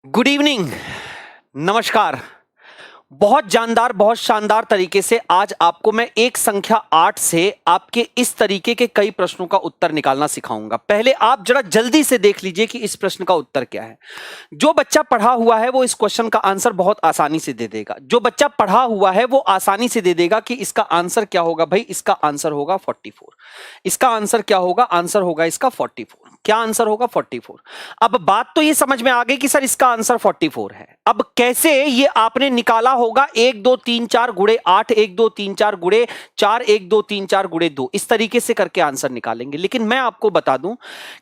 Good evening, नमस्कार। बहुत जानदार, बहुत शानदार तरीके से आज आपको मैं एक संख्या 8 से आपके इस तरीके के कई प्रश्नों का उत्तर निकालना सिखाऊंगा। पहले आप जरा जल्दी से देख लीजिए कि इस प्रश्न का उत्तर क्या है। जो बच्चा पढ़ा हुआ है वो इस क्वेश्चन का आंसर बहुत आसानी से दे देगा। जो बच्चा पढ़ा हुआ है वो आसानी से दे देगा कि इसका आंसर क्या होगा। भाई इसका आंसर होगा 44। इसका आंसर क्या होगा? आंसर होगा इसका 44। क्या आंसर होगा? 44। अब बात तो ये समझ में आ गई कि सर इसका आंसर 44 है। अब कैसे ये आपने निकाला होगा? 1 2 3 4 गुणे 8, 1 2 3 4 गुणे 4, 1 2 3 4 गुणे 2, इस तरीके से करके आंसर निकालेंगे। लेकिन मैं आपको बता दूं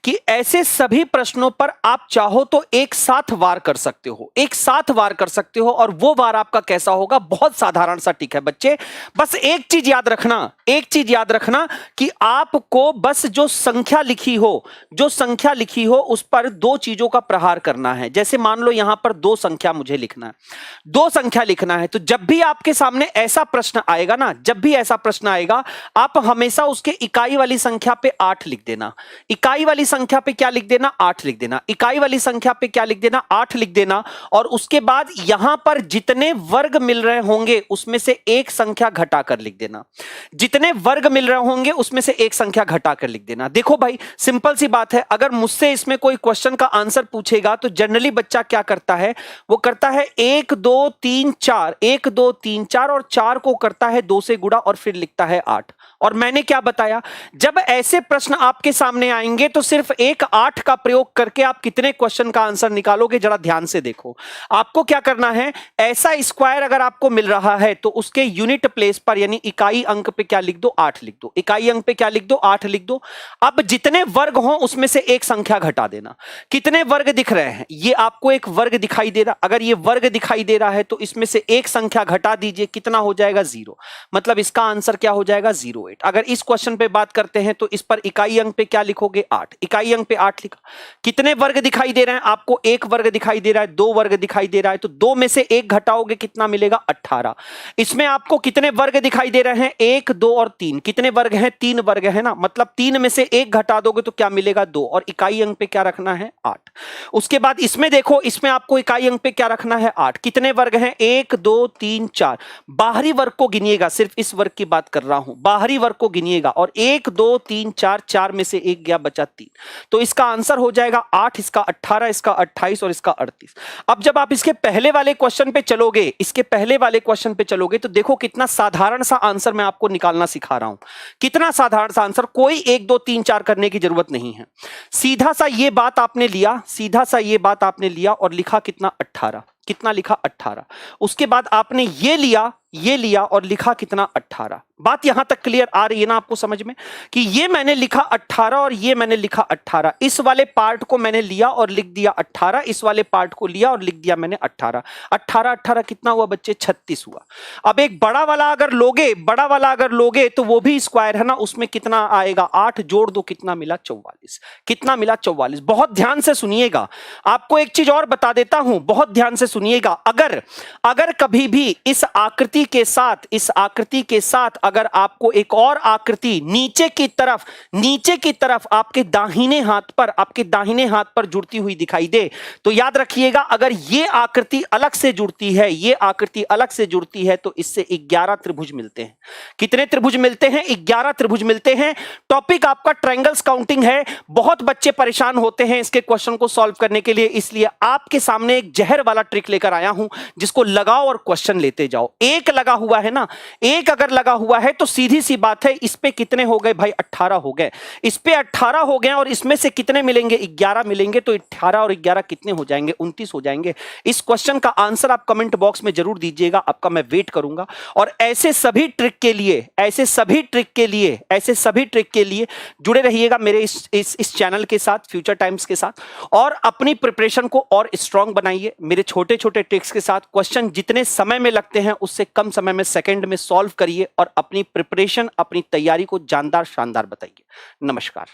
कि ऐसे सभी प्रश्नों पर आप चाहो तो एक साथ वार कर सकते हो, एक साथ वार कर सकते हो। और वो वार आपका कैसा होगा? बहुत साधारण सा टिक है बच्चे। बस एक चीज याद रखना, एक चीज याद रखना कि आपको बस जो संख्या लिखी हो, जो संख्या लिखी हो उस पर दो चीजों का प्रहार करना है। जैसे मान लो यहां पर दो संख्या मुझे लिखना है, दो संख्या लिखना है, तो जब भी आपके सामने ऐसा प्रश्न आएगा ना, जब भी ऐसा प्रश्न आएगा, आप हमेशा उसके इकाई वाली संख्या पे 8 लिख देना। इकाई वाली संख्या पे क्या लिख देना? 8 लिख देना। इकाई वाली संख्या पे क्या लिख देना? 8 लिख देना। और उसके बाद यहां पर जितने वर्ग मिल रहे होंगे उसमें से एक संख्या घटा कर लिख देना। जितने वर्ग मिल रहे होंगे उसमें से एक संख्या घटा कर लिख देना। देखो भाई, सिंपल सी बात है। अगर मुझसे इसमें कोई क्वेश्चन का आंसर पूछेगा तो जनरली बच्चा क्या करता है? वो करता है 1 2 3 4, 1 2 3 4 और 4 को करता है 2 से गुणा और फिर लिखता है 8। और मैंने क्या बताया? जब ऐसे प्रश्न आपके सामने आएंगे तो सिर्फ एक 8 का प्रयोग करके आप कितने क्वेश्चन का आंसर निकालोगे? जरा ध्यान से देखो। आपको क्या करना है? ऐसा स्क्वायर अगर आपको मिल रहा है तो उसके यूनिट प्लेस पर यानी इकाई अंक पे क्या लिख दो? 8 लिख दो। इकाई अंक पे क्या लिख दो? 8 लिख दो। अब जितने वर्ग हो उसमें से एक संख्या घटा देना। कितने वर्ग दिख रहे हैं? ये आपको एक वर्ग दिखाई दे रहा। अगर ये वर्ग दिखाई दे रहा है तो इसमें से एक संख्या घटा दीजिए। कितना हो जाएगा? 0। मतलब इसका आंसर क्या हो जाएगा? 08। अगर इस क्वेश्चन पे बात करते हैं तो इस पर इकाई अंक पे क्या लिखोगे? 8। इकाई अंक पे 8 लिखा। कितने वर्ग दिखाई दे रहे हैं? आपको एक वर्ग दिखाई दे रहा है, दो वर्ग दिखाई दे रहा है, तो दो में से एक घटाओगे, कितना मिलेगा? 18। इसमें आपको कितने वर्ग दिखाई दे रहे हैं? 1 2 और 3। कितने वर्ग हैं? 3 वर्ग है ना। मतलब 3 में से एक घटा दोगे तो क्या मिलेगा? 2। और इकाई अंक पे क्या रखना है? 8। उसके बाद इसमें देखो, इसमें आपको इकाई अंक पे क्या रखना है? 8। कितने वर्ग हैं? 1 2 3 4। बाहरी वर्ग को गिनिएगा, सिर्फ इस वर्ग की बात कर रहा हूं। बाहरी वर्ग को गिनिएगा और 1 2 3 4, 4 में से एक गया, बचा 3। तो इसका आंसर हो जाएगा 8, इसका 18, इसका 28 और इसका 38। अब जब आप इसके पहले वाले क्वेश्चन पे चलोगे, इसके पहले वाले क्वेश्चन पे चलोगे तो देखो कितना साधारण सा आंसर मैं आपको निकालना सिखा रहा हूं। कितना साधारण सा आंसर, कोई 1 2 3 4 करने की जरूरत नहीं है। सीधा सा ये बात आपने लिया, सीधा सा ये बात आपने लिया और लिखा कितना? 18। कितना लिखा? 18। उसके बाद आपने ये लिया और लिखा कितना? 18। बात यहां तक क्लियर आ रही है ना आपको समझ में कि ये मैंने लिखा 18 और ये मैंने लिखा 18। इस वाले पार्ट को मैंने लिया और लिख दिया 18, इस वाले पार्ट को लिया और लिख दिया मैंने 18। 18 18 कितना हुआ बच्चे? 36 हुआ। अब एक बड़ा वाला अगर लोगे, बड़ा वाला अगर लोगे तो वो भी स्क्वायर है ना, उसमें कितना आएगा? 8 जोड़ दो, कितना मिला? 44। कितना मिला? 44। बहुत ध्यान से सुनिएगा, आपको एक चीज और बता देता हूं, बहुत ध्यान से सुनिएगा। अगर कभी भी इस आकृति के साथ अगर आपको एक और आकृति नीचे की तरफ आपके दाहिने हाथ पर जुड़ती हुई दिखाई दे तो याद रखिएगा, अगर ये आकृति अलग से जुड़ती है, ये आकृति अलग से जुड़ती है तो इससे 11 त्रिभुज मिलते हैं। कितने त्रिभुज मिलते हैं? 11 त्रिभुज मिलते हैं। टॉपिक आपका ट्रायंगल्स काउंटिंग है। बहुत बच्चे परेशान होते हैं इसके क्वेश्चन को सॉल्व करने के लिए, इसलिए आपके सामने एक जहर वाला ट्रिक लेकर आया हूं जिसको लगाओ और क्वेश्चन लेते जाओ। एक लगा हुआ है ना, एक अगर लगा हुआ है तो सीधी सी बात है, इस पे कितने हो गए भाई? 18 हो गए। इस पे 18 हो गए और इसमें से कितने मिलेंगे? 11 मिलेंगे। तो 18 और 11 कितने हो जाएंगे? 29 हो जाएंगे। इस क्वेश्चन का आंसर आप कमेंट बॉक्स में जरूर दीजिएगा, आपका मैं वेट करूंगा। और ऐसे सभी ट्रिक के लिए जुड़े रहिएगा मेरे इस चैनल के साथ, फ्यूचर टाइम्स के साथ, और अपनी प्रिपरेशन को और स्ट्रांग बनाइए। मेरे छोटे छोटे ट्रिक्स के साथ क्वेश्चन जितने समय में लगते हैं उससे कम समय में, सेकंड में सॉल्व करिए और अपनी प्रिपरेशन, अपनी तैयारी को जानदार शानदार बताइए। नमस्कार।